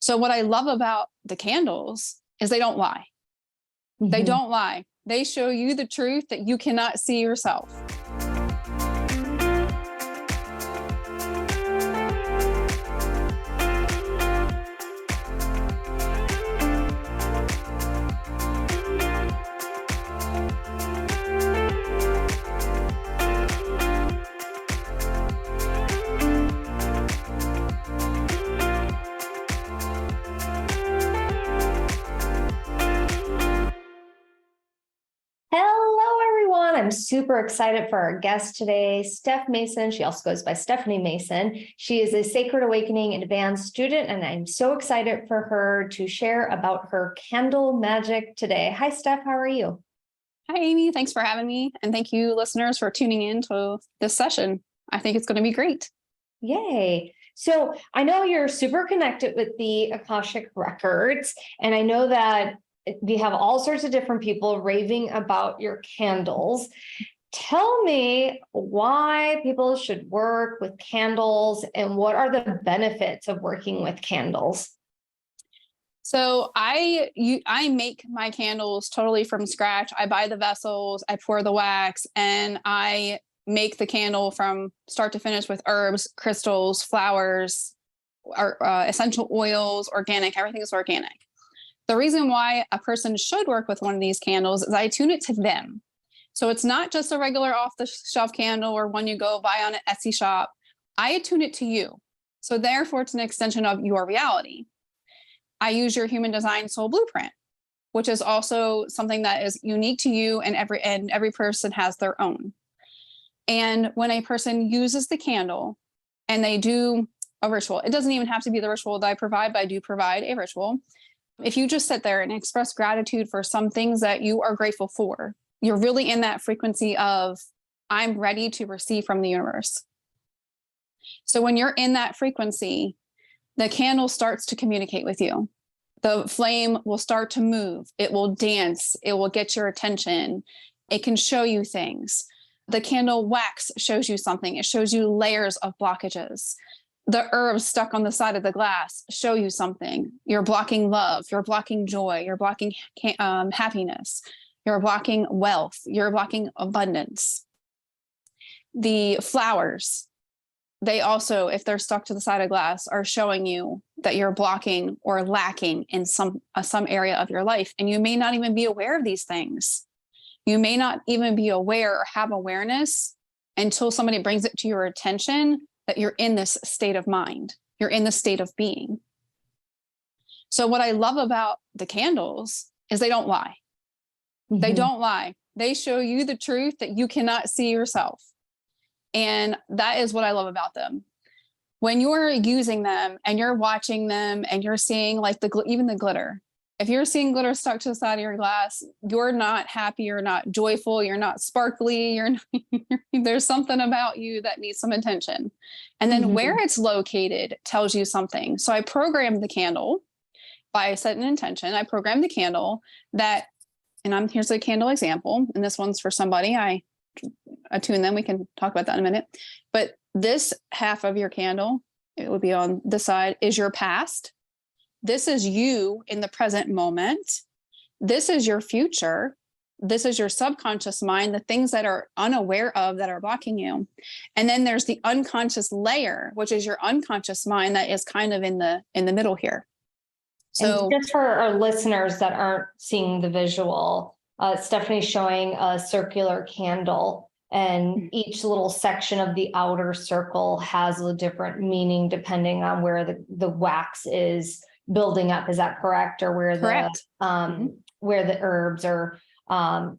So what I love about the candles is they don't lie. They don't lie. They show you the truth that you cannot see yourself. I'm super excited for our guest today, Steph Mason. She also goes by Stephanie Mason. She is a Sacred Awakening Advanced student, and I'm so excited for her to share about her candle magic today. Hi, Steph. How are you? Hi, Amy. Thanks for having me. And thank you, listeners, for tuning in to this session. I think it's going to be great. Yay. So I know you're super connected with the Akashic records, and I know that we have all sorts of different people raving about your candles. Tell me why people should work with candles and what are the benefits of working with candles? So I make my candles totally from scratch. I buy the vessels, I pour the wax, and I make the candle from start to finish with herbs, crystals, flowers, essential oils, organic. Everything is organic. The reason why a person should work with one of these candles is I attune it to them. So it's not just a regular off-the-shelf candle or one you go buy on an Etsy shop. I attune it to you. So therefore, it's an extension of your reality. I use your human design soul blueprint, which is also something that is unique to you, and every person has their own. And when a person uses the candle and they do a ritual, it doesn't even have to be the ritual that I provide, but I do provide a ritual. If you just sit there and express gratitude for some things that you are grateful for, you're really in that frequency of, I'm ready to receive from the universe. So when you're in that frequency, the candle starts to communicate with you. The flame will start to move. It will dance. It will get your attention. It can show you things. The candle wax shows you something. It shows you layers of blockages. The herbs stuck on the side of the glass show you something. You're blocking love. You're blocking joy. You're blocking happiness. You're blocking wealth. You're blocking abundance. The flowers, they also, if they're stuck to the side of glass, are showing you that you're blocking or lacking in some area of your life. And you may not even be aware of these things. You may not even be aware or have awareness until somebody brings it to your attention that you're in this state of mind. You're in the state of being. So what I love about the candles is they don't lie. They don't lie. They show you the truth that you cannot see yourself. And that is what I love about them. When you're using them and you're watching them and you're seeing like even the glitter, if you're seeing glitter stuck to the side of your glass, you're not happy, you're not joyful, you're not sparkly, there's something about you that needs some attention. And then where it's located tells you something. So I programmed the candle by setting an intention. I programmed the candle that, and here's a candle example, and this one's for somebody. I attune them. We can talk about that in a minute. But this half of your candle, it would be on the side, is your past. This is you in the present moment. This is your future. This is your subconscious mind, the things that are unaware of that are blocking you. And then there's the unconscious layer, which is your unconscious mind that is kind of in the middle here. So and just for our listeners that aren't seeing the visual, Stephanie's showing a circular candle, and each little section of the outer circle has a different meaning depending on where the wax is building up. Is that correct? Or where where the herbs or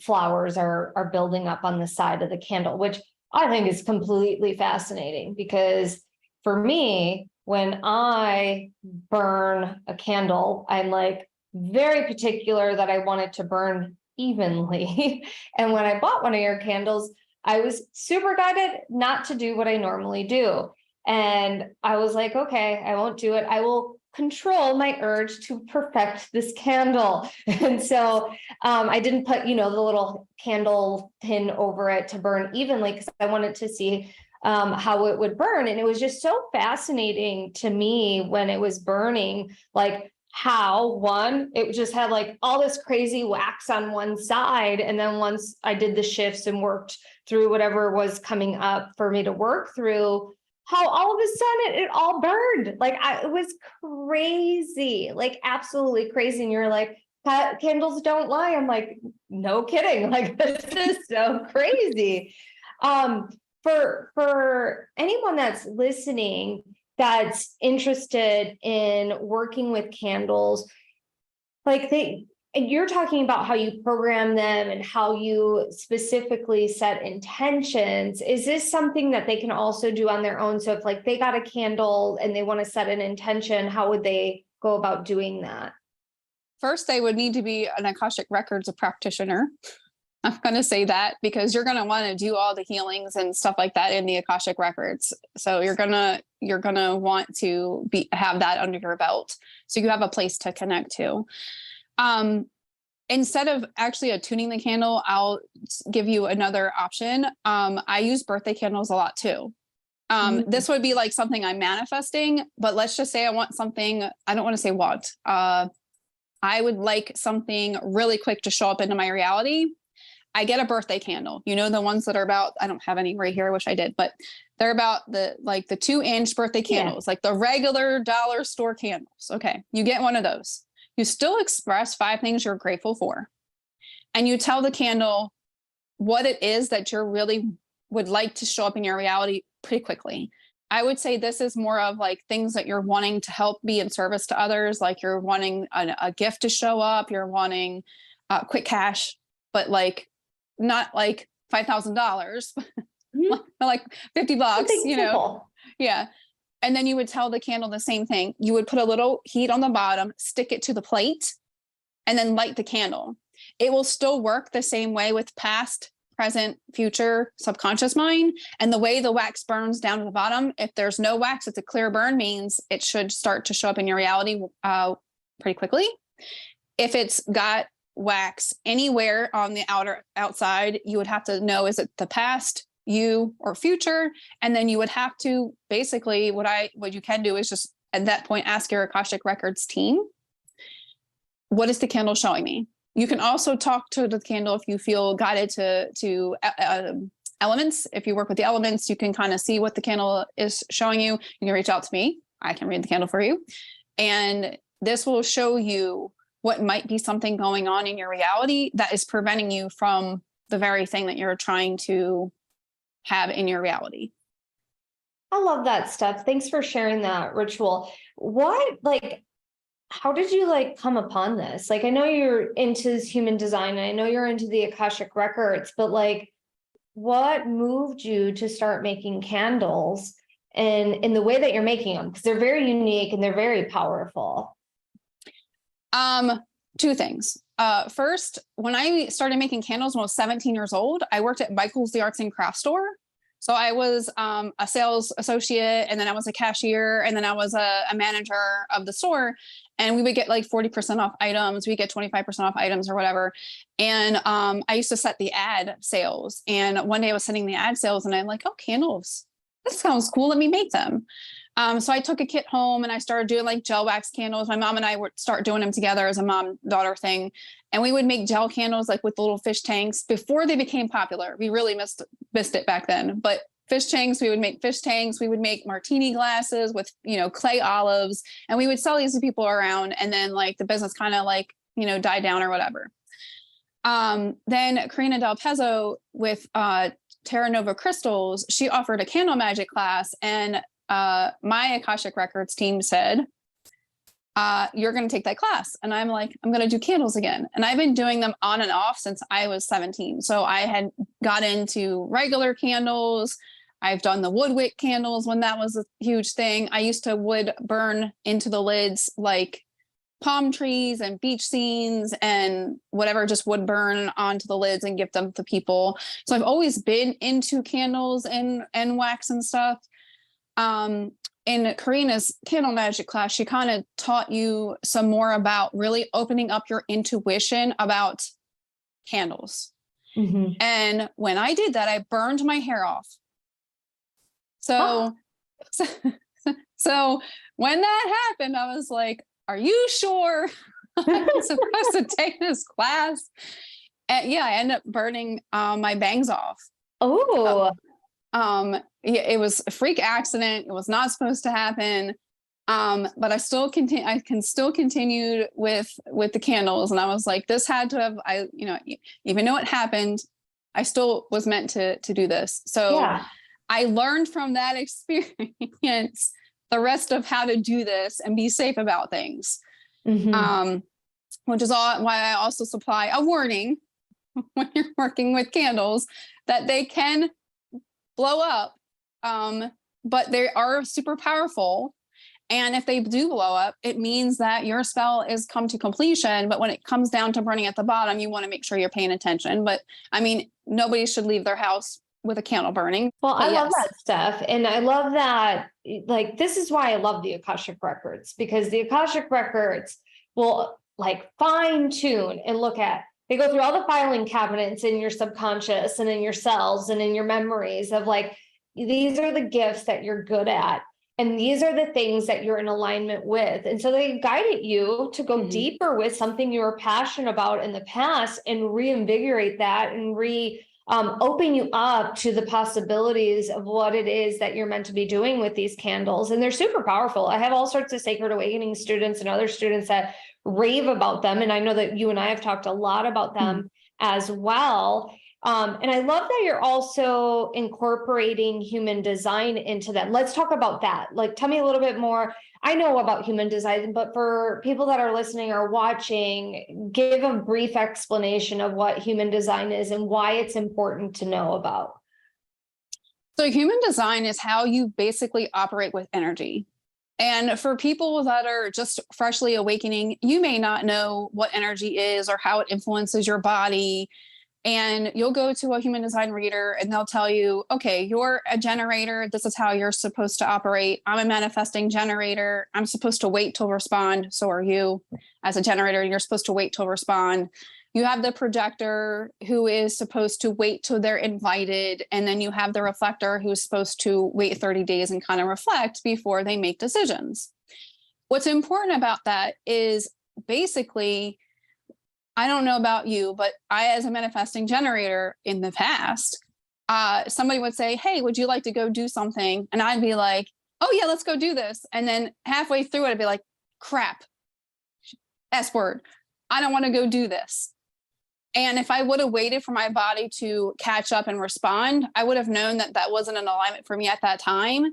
flowers are building up on the side of the candle, which I think is completely fascinating, because for me, when I burn a candle, I'm like very particular that I want it to burn evenly. And when I bought one of your candles, I was super guided not to do what I normally do. And I was like, okay, I won't do it. I will control my urge to perfect this candle. And so I didn't put, the little candle pin over it to burn evenly, because I wanted to see how it would burn. And it was just so fascinating to me when it was burning, like how one, it just had like all this crazy wax on one side. And then once I did the shifts and worked through whatever was coming up for me to work through, how all of a sudden it all burned. Like it was crazy, like absolutely crazy. And you're like, candles don't lie. I'm like, no kidding. Like, this is so crazy. For anyone that's listening, that's interested in working with candles, like you're talking about how you program them and how you specifically set intentions. Is this something that they can also do on their own? So if like they got a candle and they want to set an intention, how would they go about doing that? First, they would need to be an Akashic Records practitioner. I'm going to say that because you're going to want to do all the healings and stuff like that in the Akashic Records. So you're going to want to have that under your belt, so you have a place to connect to. Instead of actually attuning the candle, I'll give you another option. I use birthday candles a lot too. This would be like something I'm manifesting, but let's just say I want something. I don't want to say what. I would like something really quick to show up into my reality. I get a birthday candle, you know, the ones that are about, I don't have any right here. I wish I did, but they're about the 2-inch birthday candles, like the regular dollar store candles. Okay. You get one of those. You still express 5 things you're grateful for. And you tell the candle what it is that you're really would like to show up in your reality pretty quickly. I would say this is more of like things that you're wanting to help be in service to others. Like you're wanting a gift to show up. You're wanting quick cash, but like not like $5,000, like $50, you know? Simple. Yeah. And then you would tell the candle the same thing. You would put a little heat on the bottom, stick it to the plate, and then light the candle. It will still work the same way with past, present, future, subconscious mind. And the way the wax burns down to the bottom, if there's no wax, it's a clear burn, means it should start to show up in your reality pretty quickly. If it's got wax anywhere on the outside, you would have to know, is it the past, you, or future? And then you would have to basically, what you can do is just at that point ask your Akashic Records team, what is the candle showing me? You can also talk to the candle if you feel guided to elements. If you work with the elements, you can kind of see what the candle is showing you. You can reach out to me. I can read the candle for you. And this will show you what might be something going on in your reality that is preventing you from the very thing that you're trying to have in your reality. I love that stuff. Thanks for sharing that ritual. How did you come upon this? Like, I know you're into human design, and I know you're into the Akashic Records, but what moved you to start making candles and in the way that you're making them? Because they're very unique and they're very powerful. 2 things. First, when I started making candles when I was 17 years old, I worked at Michael's, the arts and crafts store. So I was a sales associate, and then I was a cashier, and then I was a manager of the store. And we would get 40% off items. We get 25% off items or whatever. And I used to set the ad sales. And one day I was setting the ad sales, and I'm like, oh, candles. That sounds cool. Let me make them. So I took a kit home and I started doing gel wax candles. My mom and I would start doing them together as a mom-daughter thing. And we would make gel candles with little fish tanks before they became popular. We really missed it back then. But fish tanks, we would make fish tanks. We would make martini glasses with, clay olives. And we would sell these to people around. And then the business kind of died down or whatever. Then Karina Del Pezzo with Terra Nova Crystals, she offered a candle magic class. And my Akashic Records team said, you're going to take that class. And I'm like, I'm going to do candles again. And I've been doing them on and off since I was 17. So I had got into regular candles. I've done the wood wick candles when that was a huge thing. I used to wood burn into the lids palm trees and beach scenes and whatever, just would burn onto the lids and give them to people. So I've always been into candles and wax and stuff. In Karina's candle magic class, she kind of taught you some more about really opening up your intuition about candles. Mm-hmm. And when I did that, I burned my hair off. So, so, so when that happened, I was like, are you sure I'm supposed to take this class? And yeah, I ended up burning my bangs off. Oh, Yeah, it was a freak accident. It was not supposed to happen. But I can still continue with the candles. And I was like, this had to have, even though it happened, I still was meant to do this. So yeah. I learned from that experience the rest of how to do this and be safe about things. Mhm. Which is all why I also supply a warning when you're working with candles that they can blow up. But they are super powerful. And if they do blow up, it means that your spell is come to completion. But when it comes down to burning at the bottom, you want to make sure you're paying attention. But I mean, nobody should leave their house with a candle burning. Well, But I love yes. that stuff. And I love that, like, this is why I love the Akashic records, because the Akashic records will like fine tune and look at, they go through all the filing cabinets in your subconscious and in your cells and in your memories of like, these are the gifts that you're good at. And these are the things that you're in alignment with. And so they guided you to go deeper with something you were passionate about in the past and reinvigorate that and open you up to the possibilities of what it is that you're meant to be doing with these candles. And they're super powerful. I have all sorts of Sacred Awakening students and other students that rave about them. And I know that you and I have talked a lot about them as well. And I love that you're also incorporating human design into that. Let's talk about that. Like, tell me a little bit more. I know about human design, but for people that are listening or watching, give a brief explanation of what human design is and why it's important to know about. So human design is how you basically operate with energy. And for people that are just freshly awakening, you may not know what energy is or how it influences your body. And you'll go to a human design reader and they'll tell you, okay, you're a generator. This is how you're supposed to operate. I'm a manifesting generator. I'm supposed to wait to respond. So are you. As a generator, you're supposed to wait to respond. You have the projector who is supposed to wait till they're invited. And then you have the reflector who's supposed to wait 30 days and kind of reflect before they make decisions. What's important about that is basically, I don't know about you, but I, as a manifesting generator in the past, somebody would say, hey, would you like to go do something? And I'd be like, oh yeah, let's go do this. And then halfway through it, I'd be like, crap, S word. I don't want to go do this. And if I would have waited for my body to catch up and respond, I would have known that that wasn't an alignment for me at that time.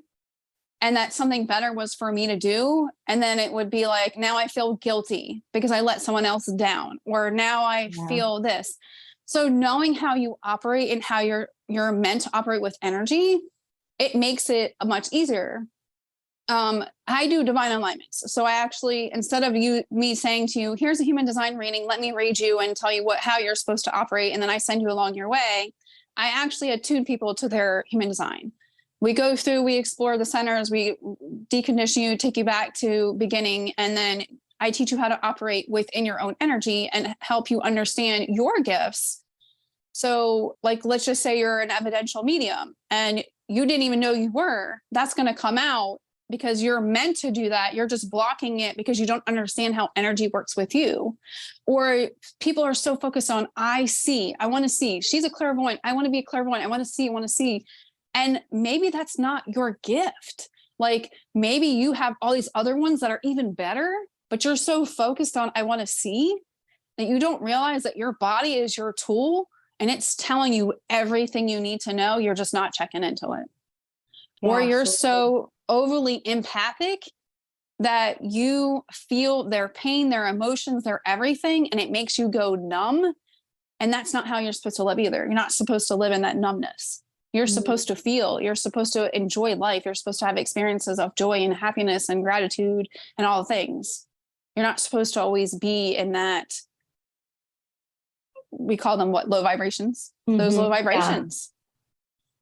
And that something better was for me to do. And then it would be like, now I feel guilty because I let someone else down, or now I feel this. So knowing how you operate and how you're meant to operate with energy, it makes it much easier. I do divine alignments. So I actually, instead of me saying to you, here's a human design reading, let me read you and tell you how you're supposed to operate, and then I send you along your way, I actually attune people to their human design. We go through, we explore the centers, we decondition you, take you back to beginning, and then I teach you how to operate within your own energy and help you understand your gifts. So like, let's just say you're an evidential medium and you didn't even know you were, that's going to come out because you're meant to do that. You're just blocking it because you don't understand how energy works with you. Or people are so focused on, I see, I want to see, she's a clairvoyant, I want to be a clairvoyant, I want to see. And maybe that's not your gift. Like maybe you have all these other ones that are even better, but you're so focused on, I want to see, that you don't realize that your body is your tool and it's telling you everything you need to know. You're just not checking into it. Yeah, or you're so overly empathic that you feel their pain, their emotions, their everything, and it makes you go numb. And that's not how you're supposed to live either. You're not supposed to live in that numbness. You're supposed to feel, you're supposed to enjoy life. You're supposed to have experiences of joy and happiness and gratitude and all things. You're not supposed to always be in that, we call them what, low vibrations, those low vibrations.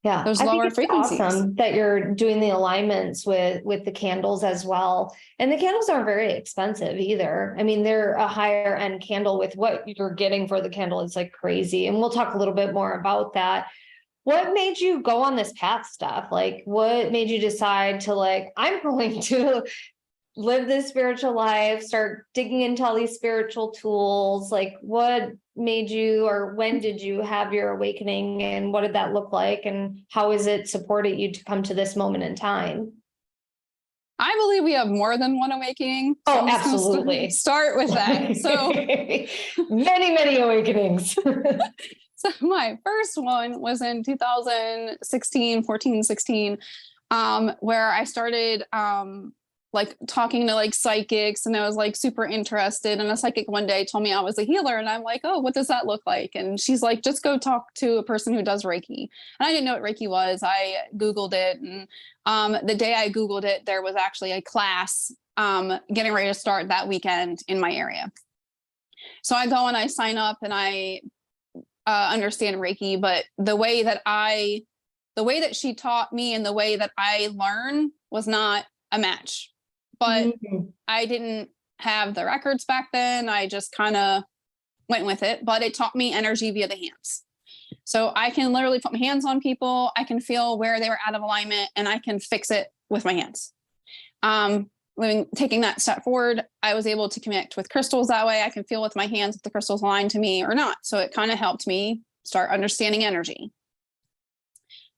Yeah. Those lower frequencies. Awesome that you're doing the alignments with the candles as well. And the candles aren't very expensive either. I mean, they're a higher end candle with what you're getting for the candle. It's like crazy. And we'll talk a little bit more about that. What made you go on this path, Steph? Like, what made you decide to like, I'm going to live this spiritual life, start digging into all these spiritual tools? Like, what made you, or when did you have your awakening, and what did that look like, and how has it supported you to come to this moment in time? I believe we have more than one awakening. So Oh, I'm just gonna absolutely. start with that. So many awakenings. So my first one was in 2016, where I started like talking to like psychics, and I was like super interested. And a psychic one day told me I was a healer, and I'm like, oh, what does that look like? And she's like, just go talk to a person who does Reiki. And I didn't know what Reiki was. I Googled it, and the day I Googled it, there was actually a class getting ready to start that weekend in my area. So I go and I sign up, and I understand Reiki, but the way that she taught me and the way that I learn was not a match. But I didn't have the records back then. I just kind of went with it, but it taught me energy via the hands. So I can literally put my hands on people. I can feel where they were out of alignment, and I can fix it with my hands. Taking that step forward, I was able to connect with crystals that way. I can feel with my hands if the crystals align to me or not. So it kind of helped me start understanding energy.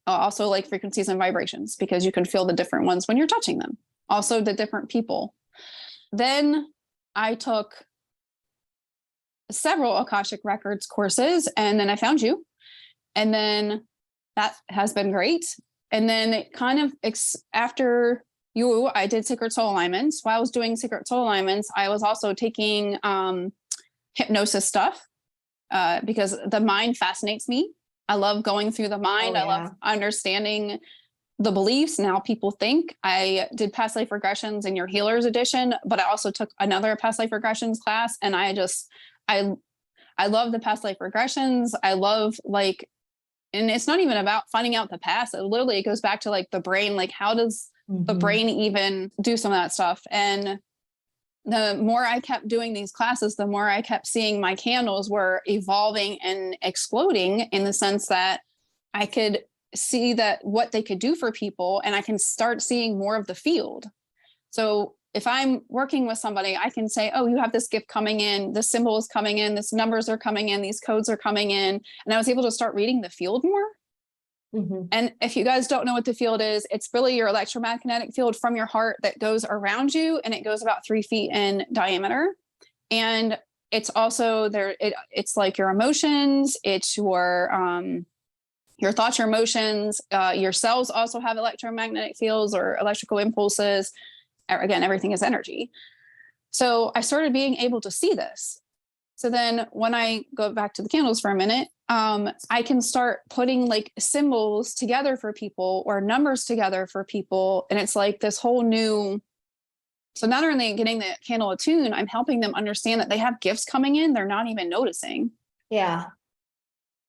Also like frequencies and vibrations, because you can feel the different ones when you're touching them. Also the different people. Then I took several Akashic Records courses, and then I found you. And then that has been great. And then it kind of, after you, I did Secret Soul Alignments. While I was doing Secret Soul Alignments, I was also taking hypnosis stuff because the mind fascinates me. I love going through the mind. I love understanding the beliefs and how people think. I did past life regressions in your healers edition, but I also took another past life regressions class. And I love the past life regressions. I love and it's not even about finding out the past. It goes back to like the brain, like how does the brain even do some of that stuff? And the more I kept doing these classes, the more I kept seeing my candles were evolving and exploding, in the sense that I could see that what they could do for people, and I can start seeing more of the field. So if I'm working with somebody, I can say, oh, you have this gift coming in, this symbol is coming in, this numbers are coming in, these codes are coming in. And I was able to start reading the field more. And if you guys don't know what the field is, it's really your electromagnetic field from your heart that goes around you, and it goes about 3 feet in diameter. And it's also there. It's like your emotions. It's your thoughts, your emotions. Your cells also have electromagnetic fields or electrical impulses. Again, everything is energy. So I started being able to see this. So then when I go back to the candles for a minute, I can start putting like symbols together for people or numbers together for people. And it's like this whole new, so not only getting the candle attuned, I'm helping them understand that they have gifts coming in, they're not even noticing. Yeah.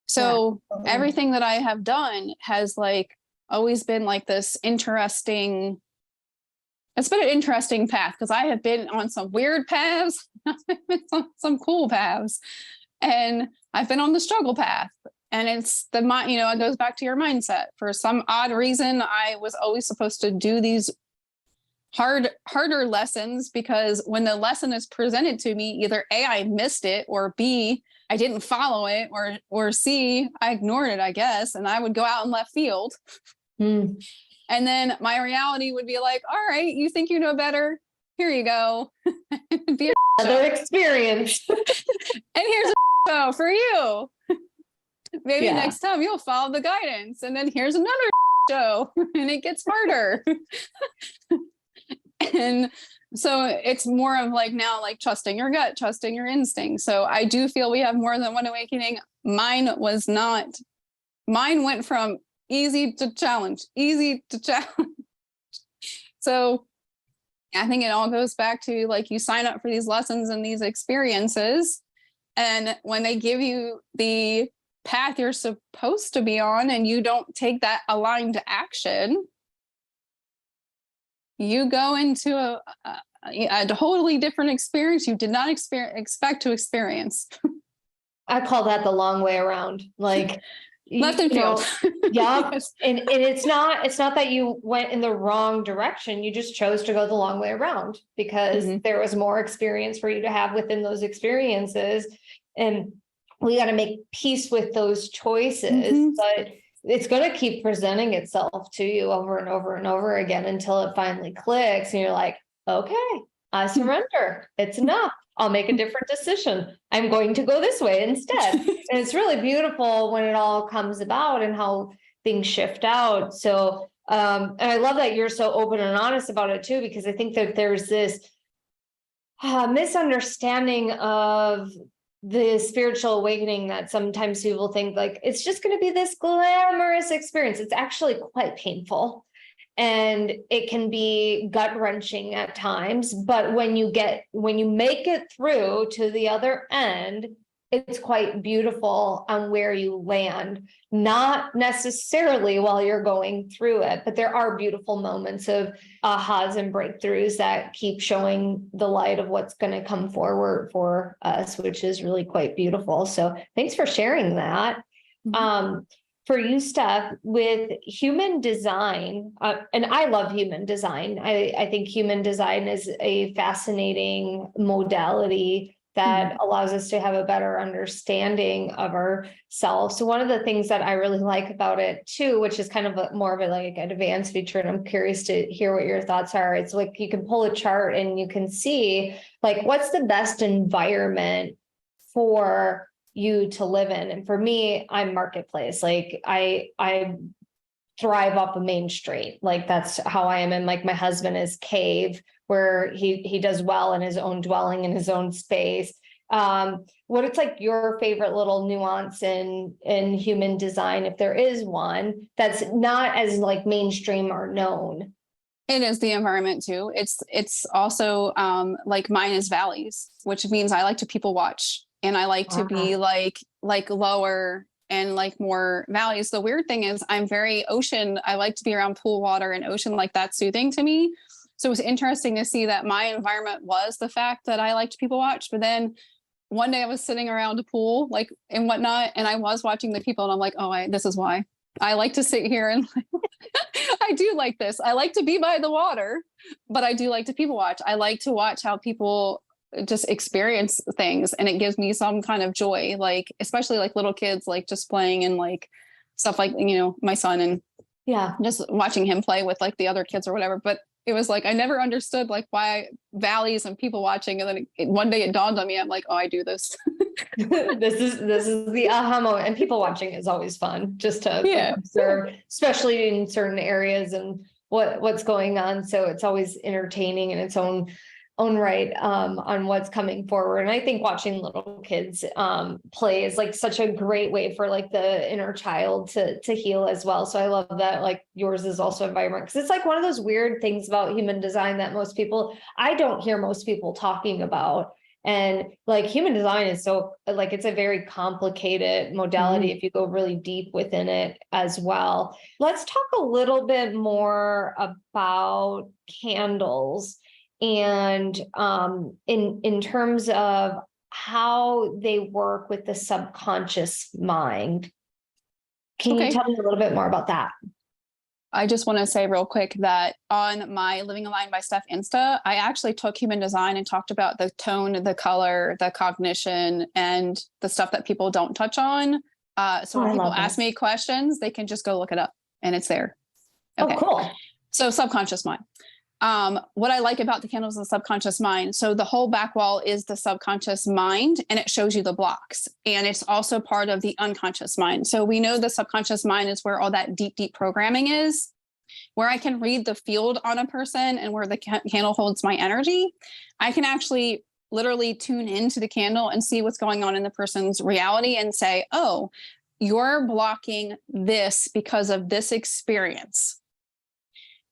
So everything that I have done has like always been like this interesting, it's been an interesting path, because I have been on some weird paths, some cool paths, and I've been on the struggle path. And it's the mind, it goes back to your mindset. For some odd reason, I was always supposed to do these harder lessons, because when the lesson is presented to me, either A, I missed it, or B, I didn't follow it, or C, I ignored it, I guess, and I would go out in left field. And then my reality would be like, all right, you think you know better? Here you go. Be another experience. And here's a show for you. Maybe next time you'll follow the guidance. And then here's another show, and it gets harder. And so it's more of like now, like trusting your gut, trusting your instinct. So I do feel we have more than one awakening. Mine went from easy to challenge. So I think it all goes back to like, you sign up for these lessons and these experiences, and when they give you the path you're supposed to be on and you don't take that aligned action, you go into a totally different experience you did not expect to experience. I call that the long way around. Like, Left and field. Yeah. Yes. And it's not that you went in the wrong direction. You just chose to go the long way around because Mhm. there was more experience for you to have within those experiences. And we got to make peace with those choices, Mhm. but it's going to keep presenting itself to you over and over and over again until it finally clicks. And you're like, okay, I surrender. It's enough. I'll make a different decision. I'm going to go this way instead. And it's really beautiful when it all comes about and how things shift out. So, and I love that you're so open and honest about it too, because I think that there's this misunderstanding of the spiritual awakening that sometimes people think like it's just going to be this glamorous experience. It's actually quite painful. And it can be gut wrenching at times, but when you make it through to the other end, it's quite beautiful on where you land, not necessarily while you're going through it, but there are beautiful moments of ahas and breakthroughs that keep showing the light of what's going to come forward for us, which is really quite beautiful. So thanks for sharing that. For you, Steph, with human design, and I love human design. I think human design is a fascinating modality that allows us to have a better understanding of ourselves. So one of the things that I really like about it too, which is kind of more of a like an advanced feature, and I'm curious to hear what your thoughts are. It's like you can pull a chart and you can see like what's the best environment for you to live in. And for me, I'm marketplace. Like I thrive up a main street. Like that's how I am. And like my husband is cave, where he does well in his own dwelling, in his own space. What it's like your favorite little nuance in human design, if there is one, that's not as like mainstream or known. It is the environment too. It's also like mine is valleys, which means I like to people watch and I like to be like lower and like more valleys. The weird thing is I'm very ocean. I like to be around pool water and ocean, like that's soothing to me. So it was interesting to see that my environment was the fact that I liked people watch. But then one day I was sitting around a pool like and whatnot, and I was watching the people and I'm like, oh, this is why. I like to sit here and I do like this. I like to be by the water, but I do like to people watch. I like to watch how people just experience things, and it gives me some kind of joy, like especially like little kids like just playing and like stuff like my son, and just watching him play with like the other kids or whatever. But it was like I never understood like why valleys and people watching, and then one day it dawned on me. I'm like, oh, I do this. This is the aha moment. And people watching is always fun, just to observe, especially in certain areas and what's going on. So it's always entertaining in its own right, on what's coming forward. And I think watching little kids play is like such a great way for like the inner child to heal as well. So I love that like yours is also environment, because it's like one of those weird things about human design that I don't hear most people talking about. And like human design is so like it's a very complicated modality if you go really deep within it as well. Let's talk a little bit more about candles and in terms of how they work with the subconscious mind. Can you tell me a little bit more about that? I just want to say real quick that on my Living Aligned by Steph Insta, I actually took human design and talked about the tone, the color, the cognition, and the stuff that people don't touch on. So when people ask me questions, they can just go look it up and it's there. Okay. Oh, cool. So subconscious mind. What I like about the candles is the subconscious mind. So the whole back wall is the subconscious mind, and it shows you the blocks. And it's also part of the unconscious mind. So we know the subconscious mind is where all that deep, deep programming is, where I can read the field on a person and where the candle holds my energy. I can actually literally tune into the candle and see what's going on in the person's reality and say, oh, you're blocking this because of this experience.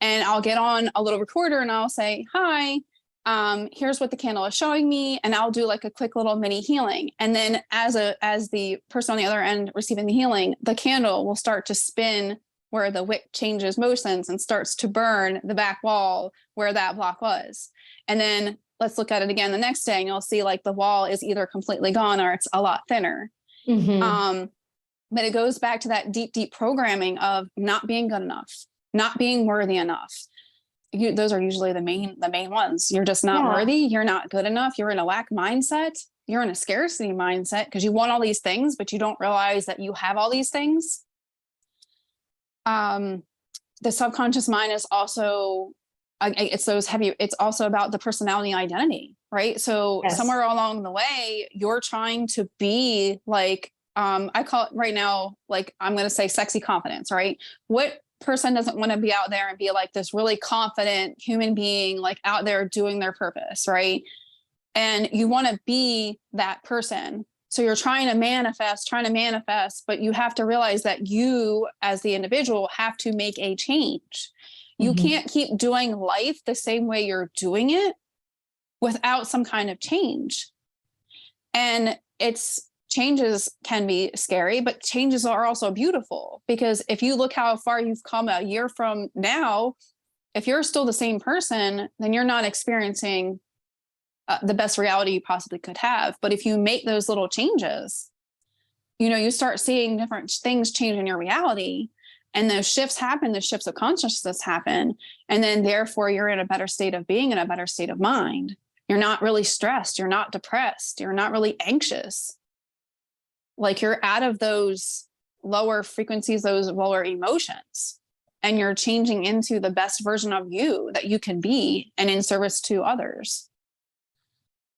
And I'll get on a little recorder and I'll say, hi, here's what the candle is showing me. And I'll do like a quick little mini healing. And then as the person on the other end receiving the healing, the candle will start to spin where the wick changes motions and starts to burn the back wall where that block was. And then let's look at it again the next day and you'll see like the wall is either completely gone or it's a lot thinner. But it goes back to that deep, deep programming of not being good enough, not being worthy enough. Those are usually the main ones. You're just not worthy. You're not good enough. You're in a lack mindset. You're in a scarcity mindset because you want all these things, but you don't realize that you have all these things. The subconscious mind is also, it's also about the personality identity, right? So somewhere along the way, you're trying to be like, I call it right now, like, I'm going to say sexy confidence, right? What person doesn't want to be out there and be like this really confident human being, like out there doing their purpose, right? And you want to be that person. So you're trying to manifest, but you have to realize that you as the individual have to make a change. You can't keep doing life the same way you're doing it without some kind of change. And changes can be scary, but changes are also beautiful, because if you look how far you've come a year from now, if you're still the same person, then you're not experiencing the best reality you possibly could have. But if you make those little changes, you start seeing different things change in your reality, and those shifts happen, the shifts of consciousness happen. And then therefore you're in a better state of being, in a better state of mind. You're not really stressed. You're not depressed. You're not really anxious. Like, you're out of those lower frequencies, those lower emotions, and you're changing into the best version of you that you can be, and in service to others.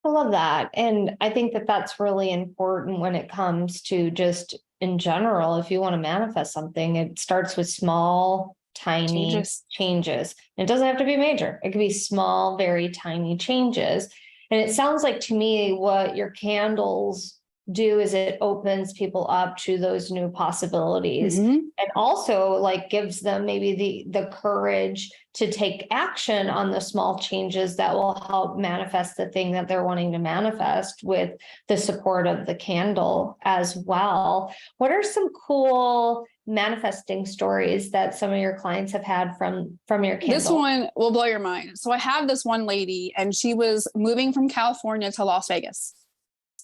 I love that. And I think that that's really important when it comes to just in general, if you want to manifest something, it starts with small, tiny changes. It doesn't have to be major. It can be small, very tiny changes. And it sounds like to me what your candles do is it opens people up to those new possibilities, and also like gives them maybe the courage to take action on the small changes that will help manifest the thing that they're wanting to manifest, with the support of the candle as well. What are some cool manifesting stories that some of your clients have had from your candle? This one will blow your mind. So I have this one lady, and she was moving from California to Las Vegas.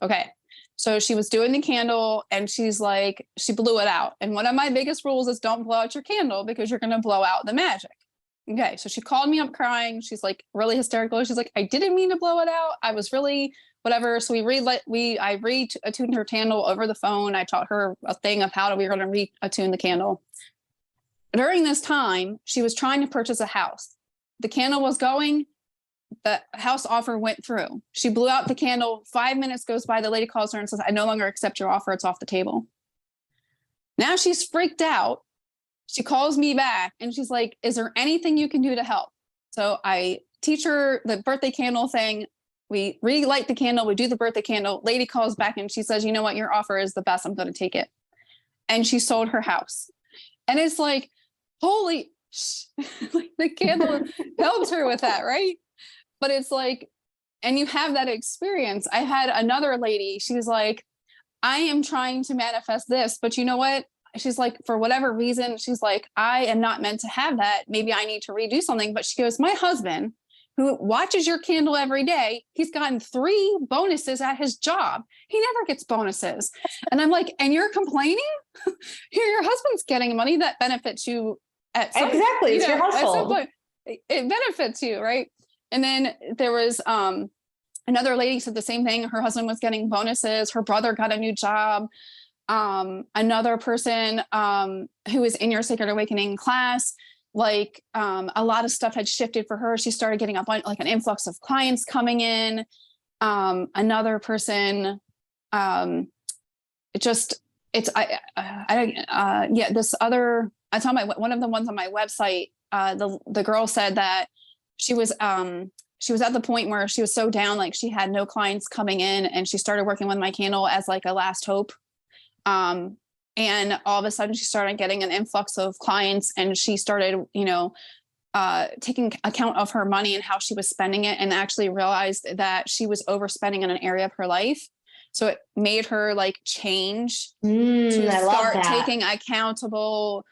Okay. So she was doing the candle, and she's like, she blew it out. And one of my biggest rules is don't blow out your candle, because you're going to blow out the magic. Okay. So she called me up crying. She's like really hysterical. She's like, I didn't mean to blow it out. I was really whatever. So I re-attuned her candle over the phone. I taught her a thing of how we were going to re-attune the candle. During this time, she was trying to purchase a house. The candle was going. The house offer went through. She blew out the candle. 5 minutes goes by. The lady calls her and says, I no longer accept your offer. It's off the table. Now she's freaked out. She calls me back and she's like, is there anything you can do to help? So I teach her the birthday candle thing. We relight the candle. We do the birthday candle. Lady calls back and she says, you know what? Your offer is the best. I'm going to take it. And she sold her house. And it's like, holy, like the candle helps her with that, right? But it's like, and you have that experience. I had another lady, she's like, I am trying to manifest this, but you know what? She's like, for whatever reason, she's like, I am not meant to have that. Maybe I need to redo something. But she goes, my husband, who watches your candle every day, he's gotten 3 bonuses at his job. He never gets bonuses. And I'm like, and you're complaining? Your husband's getting money that benefits you at some, exactly. It's your household. At some point, it benefits you, right? And then there was another lady said the same thing. Her husband was getting bonuses. Her brother got a new job. Another person who was in your Sacred Awakening class, like a lot of stuff had shifted for her. She started getting like an influx of clients coming in. Another person, this other, I saw one of the ones on my website. The girl said that she was at the point where she was so down, like she had no clients coming in, and she started working with my candle as like a last hope. And all of a sudden she started getting an influx of clients, and she started, taking account of her money and how she was spending it, and actually realized that she was overspending in an area of her life. So it made her like change to start taking accountable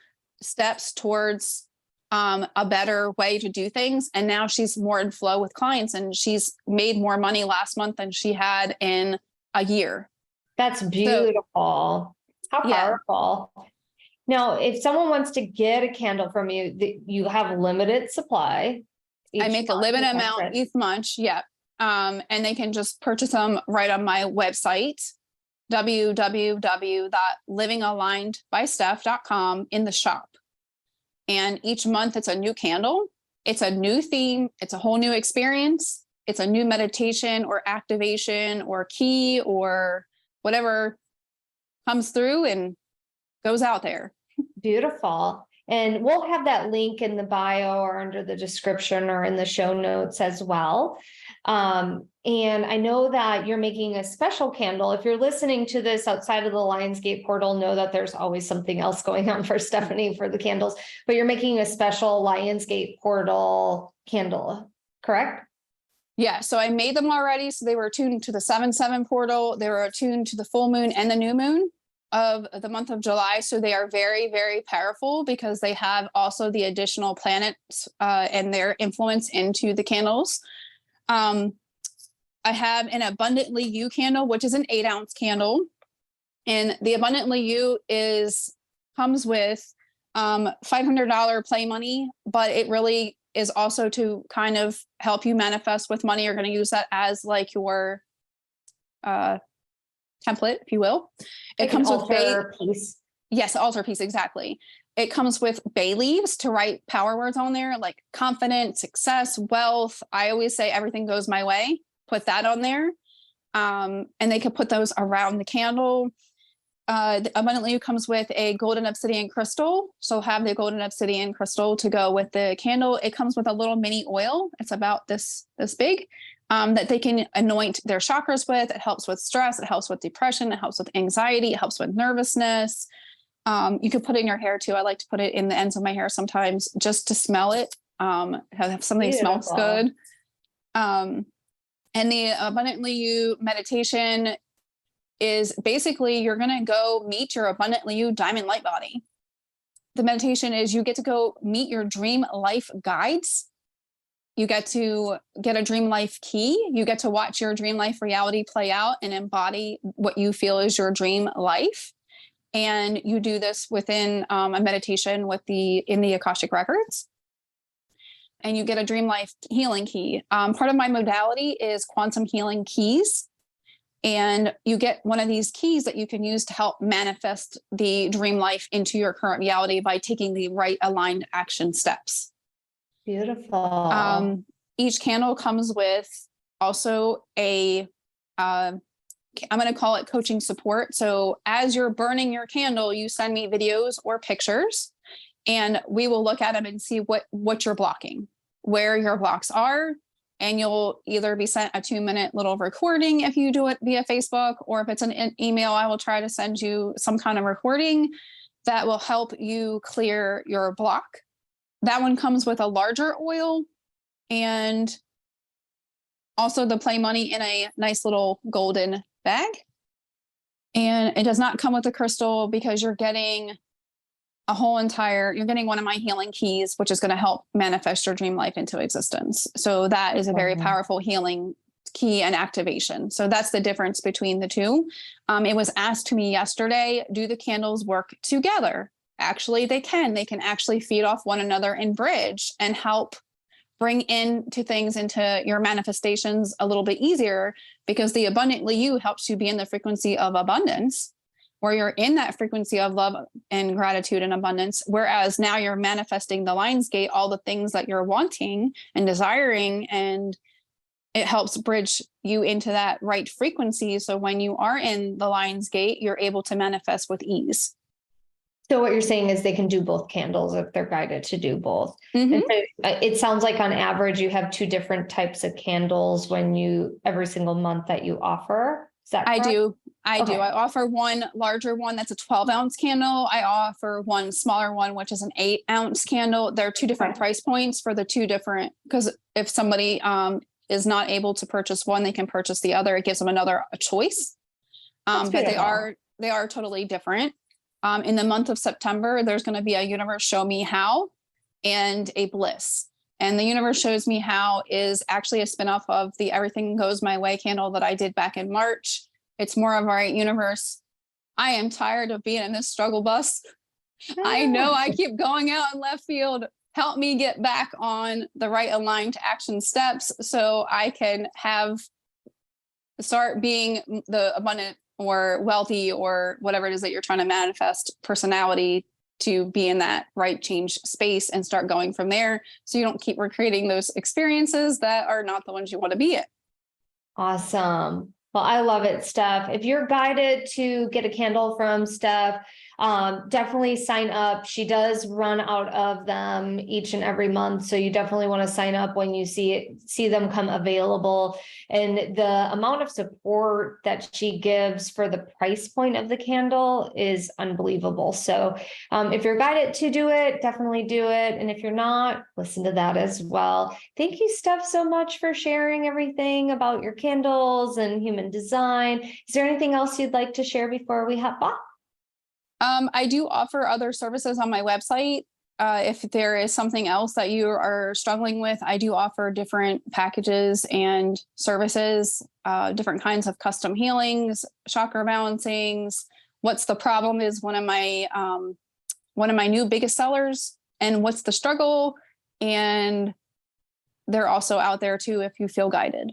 steps towards a better way to do things. And now she's more in flow with clients, and she's made more money last month than she had in a year. That's beautiful. How Yeah. powerful. Now, if someone wants to get a candle from you, you have limited supply. I each make a month, limited is that amount correct? each month. Yeah. And they can just purchase them right on my website, www.livingalignedbysteph.com, in the shop. And each month it's a new candle. It's a new theme. It's a whole new experience. It's a new meditation or activation or key or whatever comes through and goes out there. Beautiful. And we'll have that link in the bio or under the description or in the show notes as well. And I know that you're making a special candle. If you're listening to this outside of the Lionsgate portal, know that there's always something else going on for Stephanie for the candles, but you're making a special Lionsgate portal candle, correct? Yeah, so I made them already. So they were attuned to the 7/7 portal. They were attuned to the full moon and the new moon of the month of July. So they are very, very powerful because they have also the additional planets and their influence into the candles. I have an Abundantly You candle, which is an 8-ounce candle. And the Abundantly You comes with $500 play money, but it really is also to kind of help you manifest with money. You're going to use that as like your template, if you will. It comes with altar piece. Yes, altar piece, exactly. It comes with bay leaves to write power words on there, like confidence, success, wealth. I always say everything goes my way. Put that on there. And they could put those around the candle. The Abundantly You comes with a golden obsidian crystal. So have the golden obsidian crystal to go with the candle. It comes with a little mini oil. It's about this big, that they can anoint their chakras with. It helps with stress. It helps with depression. It helps with anxiety. It helps with nervousness. You could put it in your hair too. I like to put it in the ends of my hair sometimes just to smell it. Have something smells good. And the Abundantly You meditation is basically you're going to go meet your Abundantly You diamond light body. The meditation is you get to go meet your dream life guides. You get to get a dream life key. You get to watch your dream life reality play out and embody what you feel is your dream life. And you do this within a meditation in the Akashic records. And you get a dream life healing key. Part of my modality is quantum healing keys. And you get one of these keys that you can use to help manifest the dream life into your current reality by taking the right aligned action steps. Beautiful. Each candle comes with also I'm going to call it coaching support. So as you're burning your candle, you send me videos or pictures, and we will look at them and see what you're blocking, where your blocks are. And you'll either be sent a 2-minute little recording if you do it via Facebook, or if it's an email, I will try to send you some kind of recording that will help you clear your block. That one comes with a larger oil and also the play money in a nice little golden bag. And it does not come with a crystal because you're getting you're getting one of my healing keys, which is going to help manifest your dream life into existence. So that is a very powerful healing key and activation. So that's the difference between the two. It was asked to me yesterday, do the candles work together? Actually, they can actually feed off one another and bridge and help bring things into your manifestations a little bit easier, because the Abundantly You helps you be in the frequency of abundance, where you're in that frequency of love and gratitude and abundance. Whereas now you're manifesting the Lionsgate, all the things that you're wanting and desiring, and it helps bridge you into that right frequency. So when you are in the Lionsgate, you're able to manifest with ease. So what you're saying is they can do both candles if they're guided to do both. Mm-hmm. And so it sounds like on average, you have 2 different types of candles every single month that you offer. Is that correct? I do. I offer one larger one that's a 12-ounce candle. I offer one smaller one, which is an 8-ounce candle. There are 2 different price points for the 2 different, because if somebody is not able to purchase one, they can purchase the other. It gives them a choice. But they are totally different. In the month of September, there's going to be a Universe Show Me How and a Bliss. And the Universe Shows Me How is actually a spinoff of the Everything Goes My Way candle that I did back in March. It's more of our universe I am tired of being in this struggle bus. I know I keep going out in left field. Help me get back on the right aligned action steps so I can start being the abundant or wealthy or whatever it is that you're trying to manifest personality to be in that right change space and start going from there. So you don't keep recreating those experiences that are not the ones you want to be in. Awesome. Well, I love it, Steph. If you're guided to get a candle from Steph, definitely sign up. She does run out of them each and every month. So you definitely want to sign up when you see them come available. And the amount of support that she gives for the price point of the candle is unbelievable. So if you're guided to do it, definitely do it. And if you're not, listen to that as well. Thank you, Steph, so much for sharing everything about your candles and human design. Is there anything else you'd like to share before we hop off? I do offer other services on my website. If there is something else that you are struggling with, I do offer different packages and services, different kinds of custom healings, chakra balancings. What's the problem is one of my new biggest sellers, and what's the struggle. And they're also out there too if you feel guided.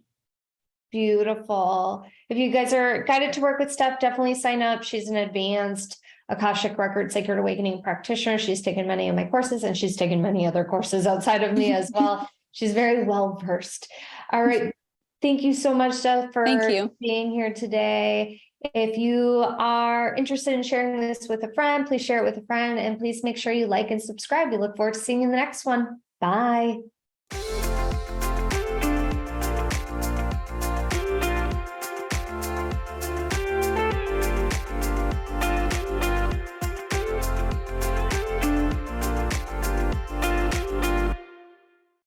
Beautiful. If you guys are guided to work with Steph, definitely sign up. She's an advanced Akashic Record Sacred Awakening practitioner. She's taken many of my courses, and she's taken many other courses outside of me as well. She's very well versed. All right. Thank you so much, Steph, for being here today. If you are interested in sharing this with a friend, please share it with a friend, and please make sure you like and subscribe. We look forward to seeing you in the next one. Bye.